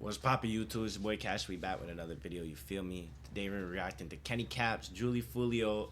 What's poppin' YouTube? It's your boy Kash. We back with another video. You feel me? Today we're reacting to Kenny Kapps, Julio, Foolio,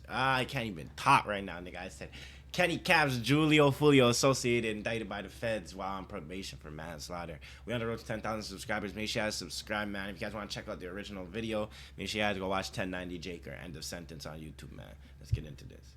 I can't even talk right now, nigga. I said Kenny Kapps, Julio, Foolio associated, indicted by the feds while on probation for manslaughter. We on the road to 10,000 subscribers. Make sure you guys subscribe, man. If you guys want to check out the original video, make sure you guys go watch 1090 Jake or End of Sentence on YouTube, man. Let's get into this.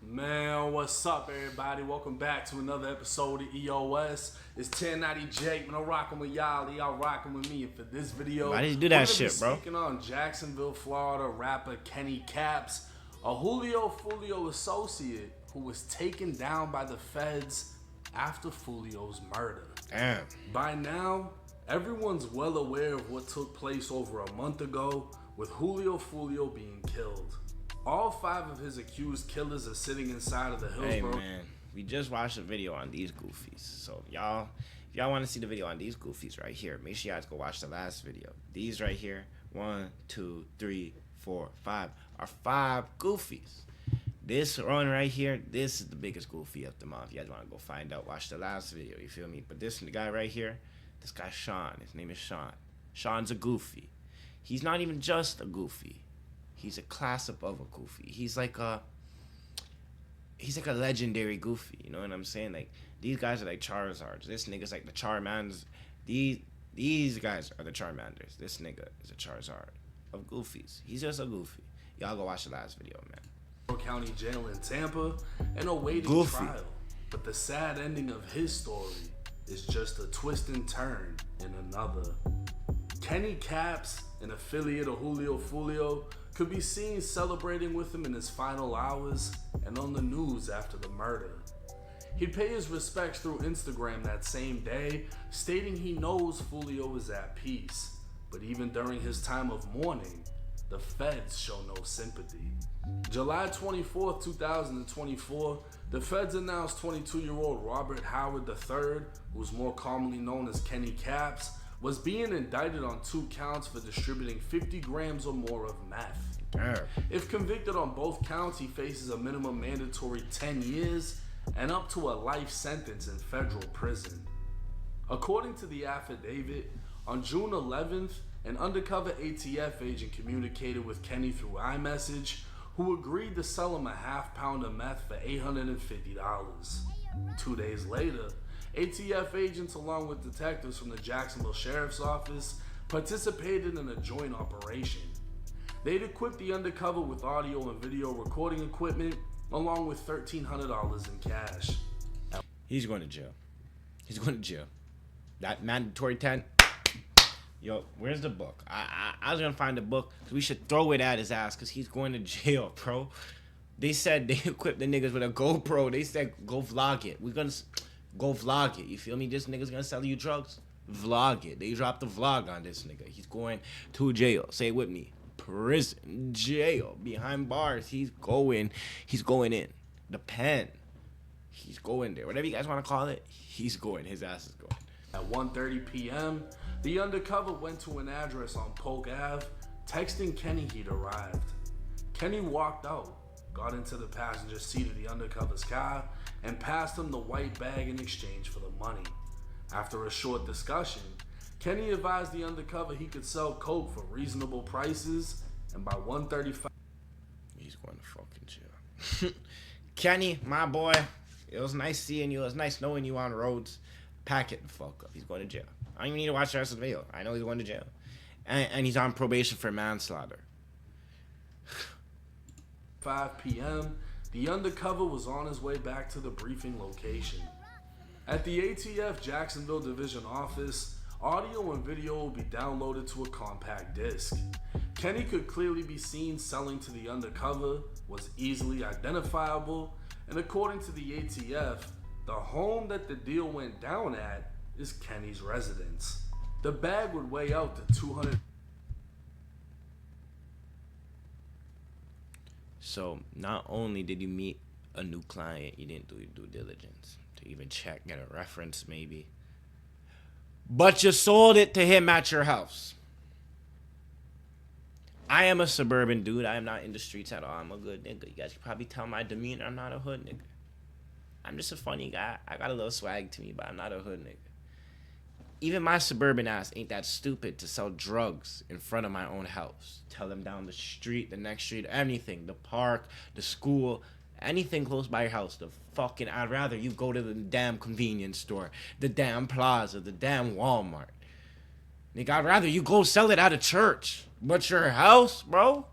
Man, what's up, everybody? Welcome back to another episode of EOS. It's 1090 Jake, man. I'm rocking with y'all. Y'all rocking with me. And for this video, why did you do that shit, bro? Speaking on Jacksonville, Florida rapper Kenny Kapps, a Julio Foolio associate who was taken down by the feds after Foolio's murder. Damn. By now, everyone's well aware of what took place over a month ago with Julio Foolio being killed. All 5 of his accused killers are sitting inside of the Hillsborough. Hey, man. We just watched a video on these goofies. So, if y'all want to see the video on these goofies right here, make sure you guys go watch the last video. These right here, 1, 2, 3, 4, 5, are 5 goofies. This one right here, this is the biggest goofy of them all. If you guys want to go find out, watch the last video, you feel me? But this guy right here, this guy's Sean. His name is Sean. Sean's a goofy. He's not even just a goofy. He's a class above a goofy. He's like a legendary goofy. You know what I'm saying? Like, these guys are like Charizards. This nigga's like the Charmanders. These guys are the Charmanders. This nigga is a Charizard of goofies. He's just a goofy. Y'all go watch the last video, man. County Jail in Tampa and awaiting trial. But the sad ending of his story is just a twist and turn in another. Kenny Kapps, an affiliate of Julio Foolio, could be seen celebrating with him in his final hours and on the news after the murder. He'd pay his respects through Instagram that same day, stating he knows Foolio is at peace. But even during his time of mourning, the feds show no sympathy. July 24th, 2024, the feds announced 22-year-old Robert Howard III, who's more commonly known as Kenny Kapps, was being indicted on 2 counts for distributing 50 grams or more of meth. Damn. If convicted on both counts, he faces a minimum mandatory 10 years and up to a life sentence in federal prison. According to the affidavit, on June 11th, an undercover ATF agent communicated with Kenny through iMessage, who agreed to sell him a half pound of meth for $850. 2 days later, ATF agents along with detectives from the Jacksonville Sheriff's Office participated in a joint operation. They'd equipped the undercover with audio and video recording equipment along with $1,300 in cash. He's going to jail. He's going to jail. That mandatory 10. Yo, where's the book? I was going to find the book because we should throw it at his ass because he's going to jail, bro. They said they equipped the niggas with a GoPro. They said go vlog it. We're going to go vlog it. You feel me? This nigga's going to sell you drugs. Vlog it. They dropped the vlog on this nigga. He's going to jail. Say it with me. Prison, jail, behind bars. He's going in. The pen. He's going there. Whatever you guys want to call it, he's going. His ass is going. At 1:30 p.m., the undercover went to an address on Polk Ave, texting Kenny he'd arrived. Kenny walked out, got into the passenger seat of the undercover's car, and passed him the white bag in exchange for the money. After a short discussion, Kenny advised the undercover he could sell coke for reasonable prices, and by 1:35, he's going to fucking jail. Kenny, my boy, it was nice seeing you. It was nice knowing you on the roads. Pack it the fuck up. He's going to jail. I don't even need to watch the rest of the video. I know he's going to jail. And he's on probation for manslaughter. 5 p.m., the undercover was on his way back to the briefing location. At the ATF Jacksonville Division office, audio and video will be downloaded to a compact disc. Kenny could clearly be seen selling to the undercover, was easily identifiable, and according to the ATF, the home that the deal went down at is Kenny's residence. The bag would weigh out to 200. So not only did you meet a new client, you didn't do your due diligence to even check, get a reference maybe, but you sold it to him at your house. I am a suburban dude. I am not in the streets at all. I'm a good nigga. You guys can probably tell my demeanor. I'm not a hood nigga. I'm just a funny guy. I got a little swag to me, but I'm not a hood nigga. even my suburban ass ain't that stupid to sell drugs in front of my own house. Tell them down the street, the next street, anything, the park, the school, anything close by your house. I'd rather you go to the damn convenience store, the damn plaza, the damn Walmart. Nigga, I'd rather you go sell it at a church. But your house, bro?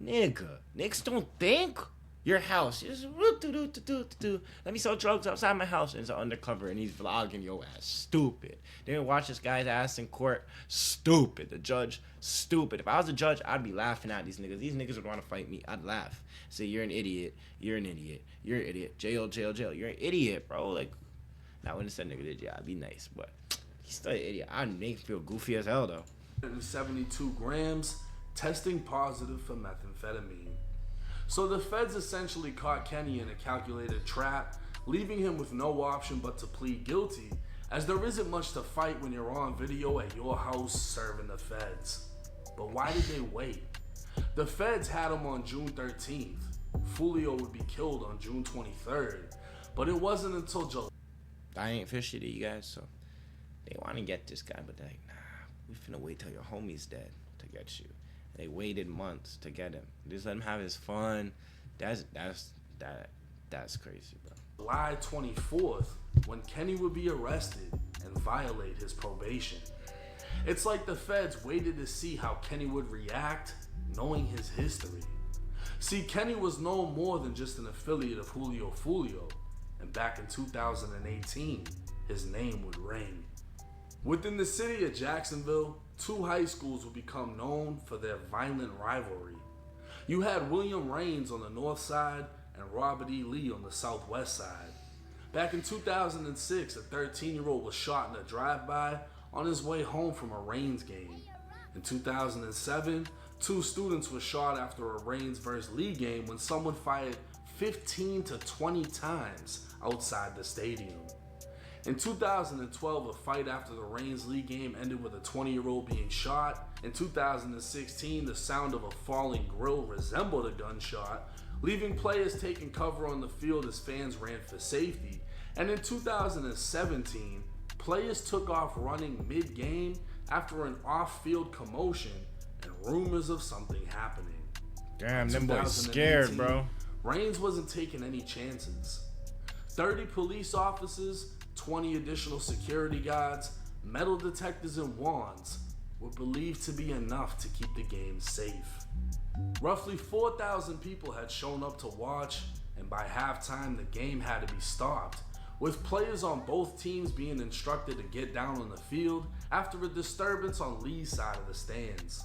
Nigga, niggas don't think. Your house. Just let me sell drugs outside my house. And it's undercover and he's vlogging your ass. Stupid. They didn't watch this guy's ass in court. Stupid. The judge, stupid. If I was a judge, I'd be laughing at these niggas. These niggas would want to fight me. I'd laugh. Say, you're an idiot. You're an idiot. You're an idiot. Jail, jail, jail. You're an idiot, bro. Like, I wouldn't say nigga did, yeah, I'd be nice, but he's still an idiot. I'd make him feel goofy as hell, though. 72 grams, testing positive for methamphetamine. So the feds essentially caught Kenny in a calculated trap, leaving him with no option but to plead guilty, as there isn't much to fight when you're on video at your house serving the feds. But why did they wait? The feds had him on June 13th. Foolio would be killed on June 23rd, but it wasn't until July. I ain't fishy to you guys, so they want to get this guy, but they're like, nah, we finna wait till your homie's dead to get you. They waited months to get him. Just let him have his fun. That's crazy, bro. July 24th, when Kenny would be arrested and violate his probation. It's like the feds waited to see how Kenny would react, knowing his history. See, Kenny was no more than just an affiliate of Julio Foolio, and back in 2018, his name would ring. Within the city of Jacksonville, two high schools would become known for their violent rivalry. You had William Raines on the north side and Robert E. Lee on the southwest side. Back in 2006, a 13-year-old was shot in a drive-by on his way home from a Raines game. In 2007, two students were shot after a Raines vs. Lee game when someone fired 15 to 20 times outside the stadium. In 2012, a fight after the Raines-Lee game ended with a 20-year-old being shot. In 2016, the sound of a falling grill resembled a gunshot, leaving players taking cover on the field as fans ran for safety. And in 2017, players took off running mid-game after an off-field commotion and rumors of something happening. Damn, them boys scared, bro. Raines wasn't taking any chances. 30 police officers, 20 additional security guards, metal detectors, and wands were believed to be enough to keep the game safe. Roughly 4,000 people had shown up to watch, and by halftime the game had to be stopped, with players on both teams being instructed to get down on the field after a disturbance on Lee's side of the stands.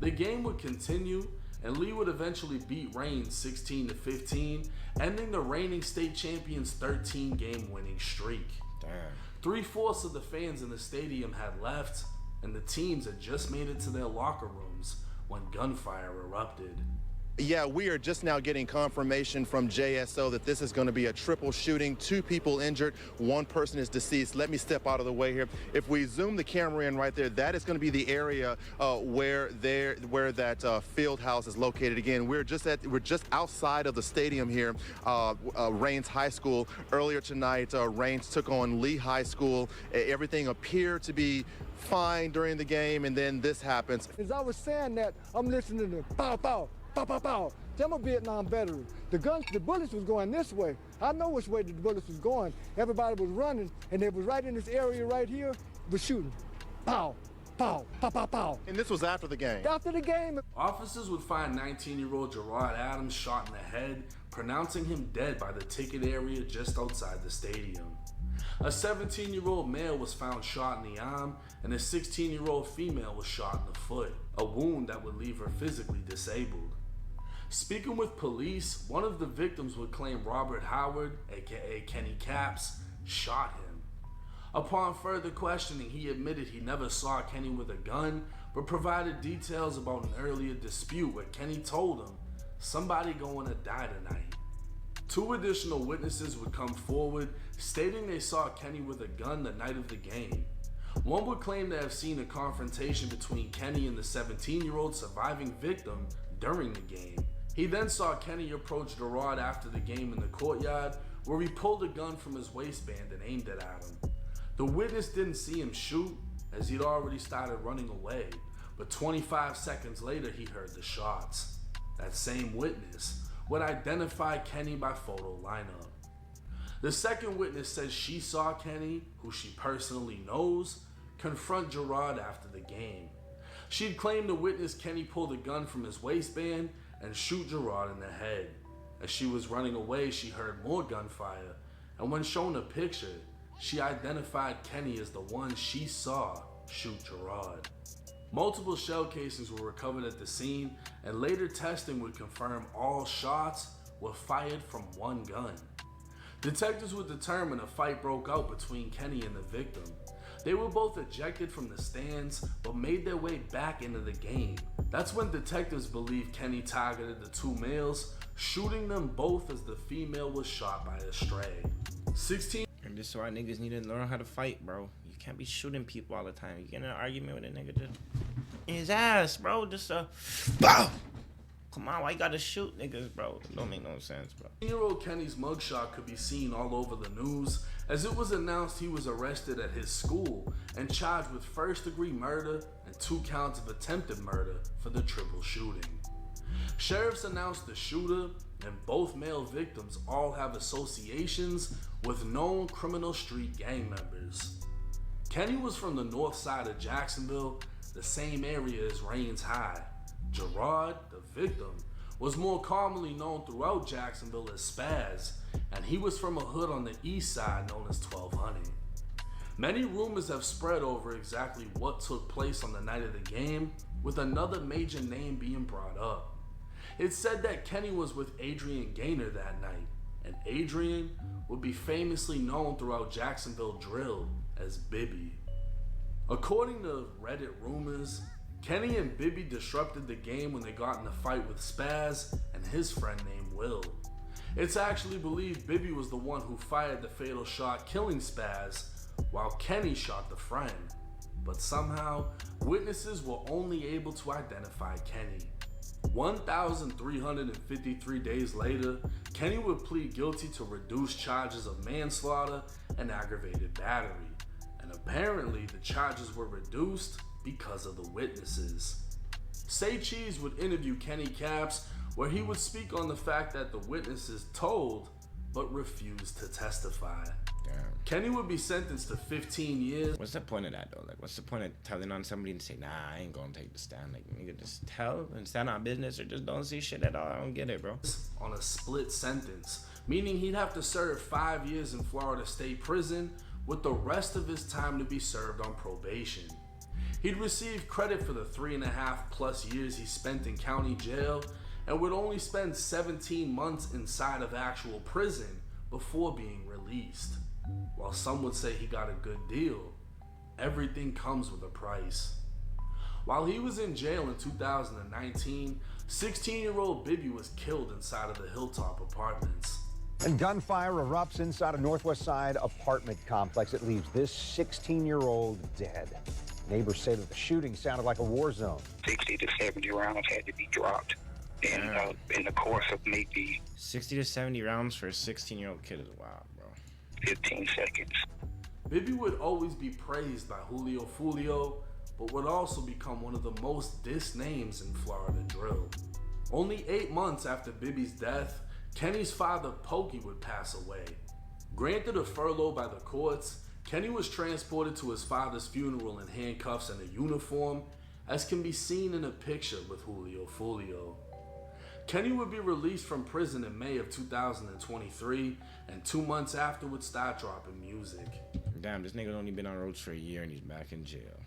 The game would continue, and Lee would eventually beat Raines 16-15, ending the reigning state champions' 13-game winning streak. Damn. 3/4 of the fans in the stadium had left, and the teams had just made it to their locker rooms when gunfire erupted. Yeah, we are just now getting confirmation from JSO that this is going to be a triple shooting. 2 people injured, 1 person is deceased. Let me step out of the way here. If we zoom the camera in right there, that is going to be the area where that field house is located. Again, we're just outside of the stadium here, Raines High School. Earlier tonight, Raines took on Lee High School. Everything appeared to be fine during the game, and then this happens. As I was saying that, I'm listening to pow, pow. Pow, pow, pow. I'm a Vietnam veteran. The bullets was going this way. I know which way the bullets was going. Everybody was running, and they was right in this area right here, was shooting. Pow, pow, pow, pow, pow. And this was after the game? After the game. Officers would find 19-year-old Gerard Adams shot in the head, pronouncing him dead by the ticket area just outside the stadium. A 17-year-old male was found shot in the arm, and a 16-year-old female was shot in the foot, a wound that would leave her physically disabled. Speaking with police, one of the victims would claim Robert Howard, aka Kenny Kapps, shot him. Upon further questioning, he admitted he never saw Kenny with a gun, but provided details about an earlier dispute where Kenny told him, "Somebody going to die tonight." 2 additional witnesses would come forward, stating they saw Kenny with a gun the night of the game. One would claim to have seen a confrontation between Kenny and the 17-year-old surviving victim during the game. He then saw Kenny approach Gerard after the game in the courtyard, where he pulled a gun from his waistband and aimed it at him. The witness didn't see him shoot as he'd already started running away, but 25 seconds later he heard the shots. That same witness would identify Kenny by photo lineup. The second witness says she saw Kenny, who she personally knows, confront Gerard after the game. She'd claimed to witness Kenny pull the gun from his waistband and shoot Gerard in the head. As she was running away, she heard more gunfire, and when shown a picture, she identified Kenny as the one she saw shoot Gerard. Multiple shell casings were recovered at the scene, and later testing would confirm all shots were fired from one gun. Detectives would determine a fight broke out between Kenny and the victim. They were both ejected from the stands, but made their way back into the game. That's when detectives believe Kenny targeted the two males, shooting them both as the female was shot by a stray. 16. And this is why niggas need to learn how to fight, bro. You can't be shooting people all the time. You get in an argument with a nigga, just in his ass, bro. Just bow. Come on, why you gotta shoot niggas, bro? It don't make no sense, bro. 16-year-old Kenny's mugshot could be seen all over the news as it was announced he was arrested at his school and charged with first-degree murder and 2 counts of attempted murder for the triple shooting. Sheriffs announced the shooter and both male victims all have associations with known criminal street gang members. Kenny was from the north side of Jacksonville, the same area as Rains High. Gerard, the victim, was more commonly known throughout Jacksonville as Spaz, and he was from a hood on the east side known as 1200. Many rumors have spread over exactly what took place on the night of the game, with another major name being brought up. It's said that Kenny was with Adrian Gaynor that night, and Adrian would be famously known throughout Jacksonville drill as Bibby. According to Reddit rumors, Kenny and Bibby disrupted the game when they got in a fight with Spaz and his friend named Will. It's actually believed Bibby was the one who fired the fatal shot killing Spaz, while Kenny shot the friend. But somehow, witnesses were only able to identify Kenny. 1,353 days later, Kenny would plead guilty to reduced charges of manslaughter and aggravated battery. And apparently the charges were reduced because of the witnesses. Say Cheese would interview Kenny Kapps, where he would speak on the fact that the witnesses told but refused to testify. Damn. Kenny would be sentenced to 15 years. What's the point of that, though? Like, what's the point of telling on somebody and say, nah, I ain't gonna take the stand? Like, nigga, just tell and stand on business or just don't see shit at all. I don't get it, bro. On a split sentence, meaning he'd have to serve 5 years in Florida State Prison with the rest of his time to be served on probation. He'd receive credit for the 3.5+ years he spent in county jail and would only spend 17 months inside of actual prison before being released. While some would say he got a good deal, everything comes with a price. While he was in jail in 2019, 16-year-old Bibby was killed inside of the Hilltop Apartments. And gunfire erupts inside a Northwest Side apartment complex. It leaves this 16-year-old dead. Neighbors say that the shooting sounded like a war zone. 60 to 70 rounds had to be dropped in the course of maybe 60 to 70 rounds for a 16-year-old kid is wild, bro. 15 seconds. Bibby would always be praised by Julio Foolio, but would also become one of the most dissed names in Florida drill. Only 8 months after Bibby's death, Kenny's father Pokey would pass away. Granted a furlough by the courts, Kenny was transported to his father's funeral in handcuffs and a uniform, as can be seen in a picture with Julio Foolio. Kenny would be released from prison in May of 2023, and 2 months after would start dropping music. Damn, this nigga's only been on roads for a year and he's back in jail.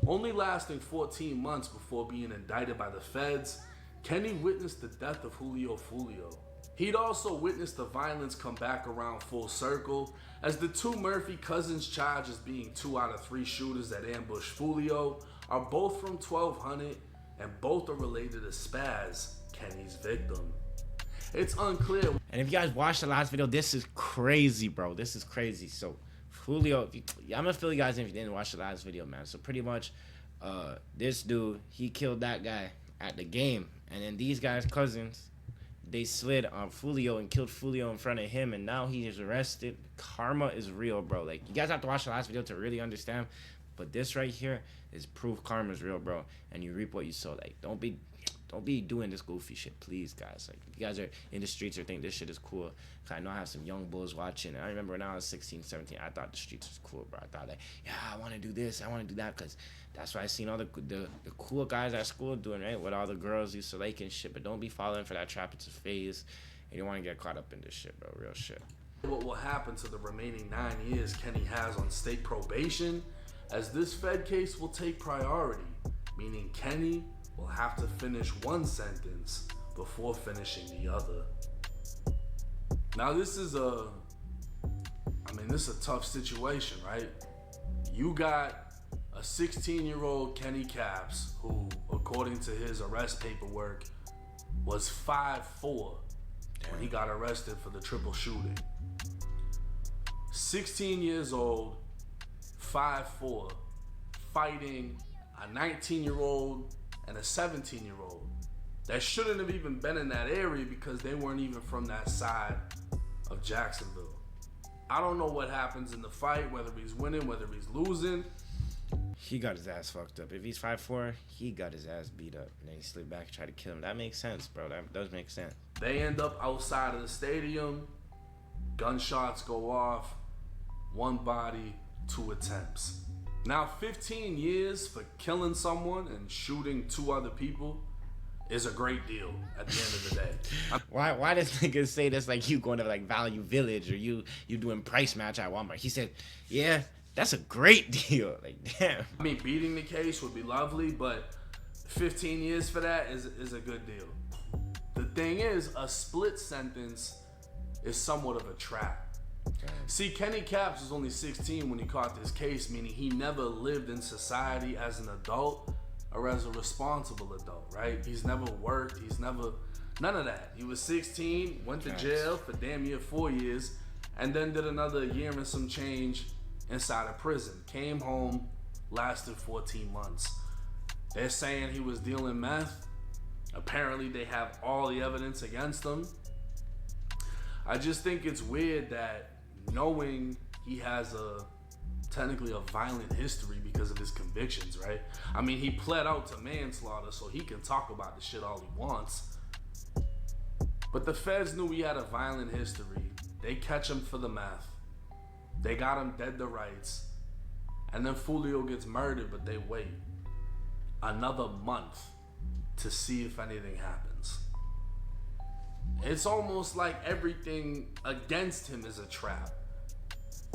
Only lasting 14 months before being indicted by the feds, Kenny witnessed the death of Julio Foolio. He'd also witnessed the violence come back around full circle, as the two Murphy cousins charged as being 2 out of 3 shooters that ambushed Foolio are both from 1200 and both are related to Spaz, Kenny's victim. It's unclear. And if you guys watched the last video, this is crazy, bro. This is crazy. So, Julio, I'm gonna fill you guys in if you didn't watch the last video, man. So pretty much, this dude, he killed that guy at the game. And then these guys' cousins they slid on Foolio and killed Foolio in front of him, and now he is arrested. Karma is real, bro. Like, you guys have to watch the last video to really understand. But this right here is proof karma is real, bro. And you reap what you sow. Like, don't be doing this goofy shit, please, guys. Like, if you guys are in the streets or think this shit is cool, cause I know I have some young bulls watching. And I remember when I was 16, 17, I thought the streets was cool, bro. I thought, like, yeah, I want to do this, I want to do that, cause that's what I seen all the cool guys at school doing, right? With all the girls used to like and shit. But don't be falling for that trap. It's a phase. And you don't want to get caught up in this shit, bro. Real shit. What will happen to the remaining 9 years Kenny has on state probation, as this Fed case will take priority, meaning Kenny will have to finish one sentence before finishing the other. Now this is a tough situation, right? You got a 16-year-old Kenny Kapps, who, according to his arrest paperwork, was 5'4" when he got arrested for the triple shooting. 16 years old, 5'4", fighting a 19-year-old and a 17-year-old that shouldn't have even been in that area because they weren't even from that side of Jacksonville. I don't know what happens in the fight, whether he's winning, whether he's losing. He got his ass fucked up. If he's 5'4", he got his ass beat up. And then he slid back and tried to kill him. That makes sense, bro. That does make sense. They end up outside of the stadium. Gunshots go off. One body, 2 attempts. Now, 15 years for killing someone and shooting 2 other people is a great deal at the end of the day. Why does niggas say this like you going to like Value Village or you doing price match at Walmart? He said, yeah, that's a great deal. Like, damn. I mean, beating the case would be lovely, but 15 years for that is a good deal. The thing is, a split sentence is somewhat of a trap. See, Kenny Kapps was only 16 when he caught this case, meaning he never lived in society as an adult or as a responsible adult, right? He's never worked, none of that. He was 16, went to jail for damn near 4 years, and then did another year and some change inside of prison. Came home, lasted 14 months. They're saying he was dealing meth. Apparently they have all the evidence against him. I just think it's weird that knowing he has technically a violent history because of his convictions, right? I mean, he pled out to manslaughter, so he can talk about the shit all he wants. But the feds knew he had a violent history. They catch him for the meth. They got him dead to rights. And then Julio gets murdered, but they wait another month to see if anything happens. It's almost like everything against him is a trap.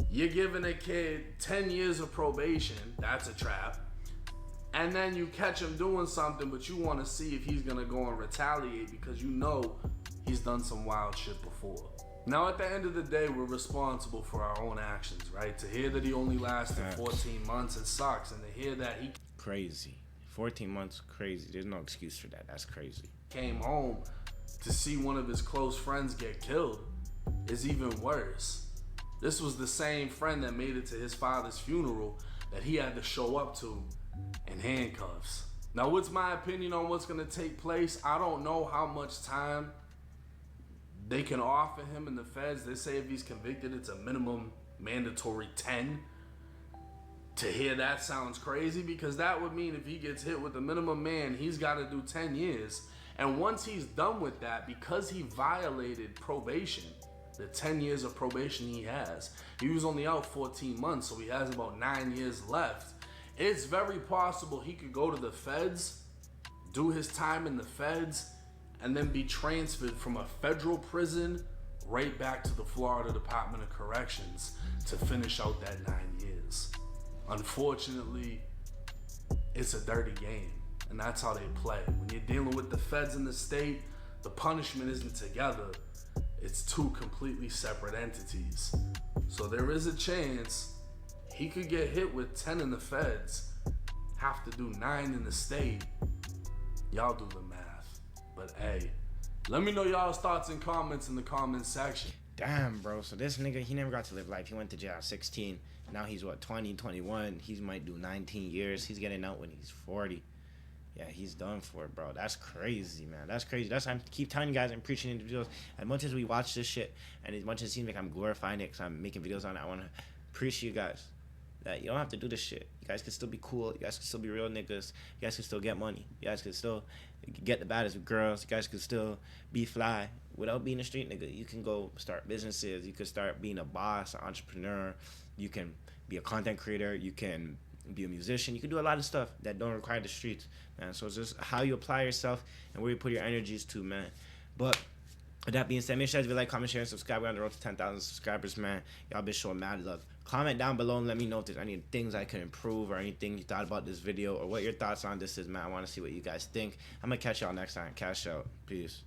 You're giving a kid 10 years of probation, that's a trap. And then you catch him doing something, but you want to see if he's going to go and retaliate because you know he's done some wild shit before. Now, at the end of the day, we're responsible for our own actions, right? To hear that he only lasted 14 months, it sucks. And to hear that he... Crazy. 14 months, crazy. There's no excuse for that. That's crazy. Came home to see one of his close friends get killed is even worse. This was the same friend that made it to his father's funeral that he had to show up to in handcuffs. Now, what's my opinion on what's going to take place? I don't know how much time they can offer him in the feds. They say if he's convicted, it's a minimum mandatory 10. To hear that sounds crazy because that would mean if he gets hit with the minimum man, he's got to do 10 years. And once he's done with that, because he violated probation, the 10 years of probation he has, he was only out 14 months, so he has about 9 years left. It's very possible he could go to the feds, do his time in the feds, and then be transferred from a federal prison right back to the Florida Department of Corrections to finish out that 9 years. Unfortunately, it's a dirty game. And that's how they play. When you're dealing with the feds in the state, the punishment isn't together. It's 2 completely separate entities. So there is a chance he could get hit with 10 in the feds, have to do 9 in the state. Y'all do the math. But hey, let me know y'all's thoughts and comments in the comments section. Damn, bro. So this nigga, he never got to live life. He went to jail at 16. Now he's what, 20, 21. He might do 19 years. He's getting out when he's 40. Yeah, he's done for, bro. That's crazy, man. That's crazy. That's why I keep telling you guys and preaching in the videos. As much as we watch this shit, and as much as it seems like I'm glorifying it because I'm making videos on it, I want to preach you guys that you don't have to do this shit. You guys can still be cool. You guys can still be real niggas. You guys can still get money. You guys can still get the baddest with girls. You guys can still be fly without being a street nigga. You can go start businesses. You can start being a boss, an entrepreneur. You can be a content creator. You can be a musician. You can do a lot of stuff that don't require the streets, man. So it's just how you apply yourself and where you put your energies to, man. But with that being said, make sure you like, comment, share, and subscribe. We're on the road to 10,000 subscribers, man. Y'all been showing mad love. Comment down below and let me know if there's any things I could improve or anything you thought about this video or what your thoughts on this is, man. I want to see what you guys think. I'm going to catch y'all next time. Cash out. Peace.